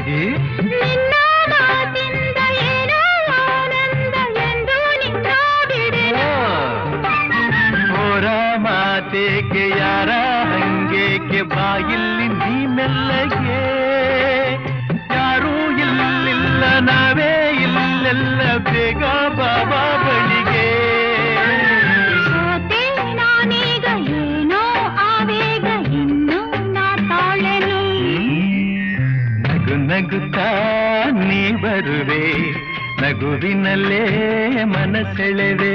ಹುಡುಗಿ ನಿನ್ನ ಮಾತಿಂದ ಏನೋ ಆನಂದ ಎಂದು ನಿನ್ನ ಬಿಡೆನು. ಹೋರ ಮಾತೇಕೆ ಯಾರ ಹಂಗೇಕೆ ಬಾಯಿಲ್ಲಿ ನೀ ಮೆಲ್ಲಗೆ ಯಾರೂ ಇಲ್ಲಿಲ್ಲ ನಾವೇ ಇಲ್ಲೆಲ್ಲ ಬೇಗ ಬಾಬಾ ಬಳಿಗೆ. ಸೋತೆ ನಾನೀಗ ಏನೋ ಆವೇಗ ಇನ್ನು ನಾ ತಾಳೆನು. ನಗು ನಗುತ್ತಾ ನೀ ಬರುವೆ ನಗುವಿನಲ್ಲೇ ಮನಸೆಳೆವೆ.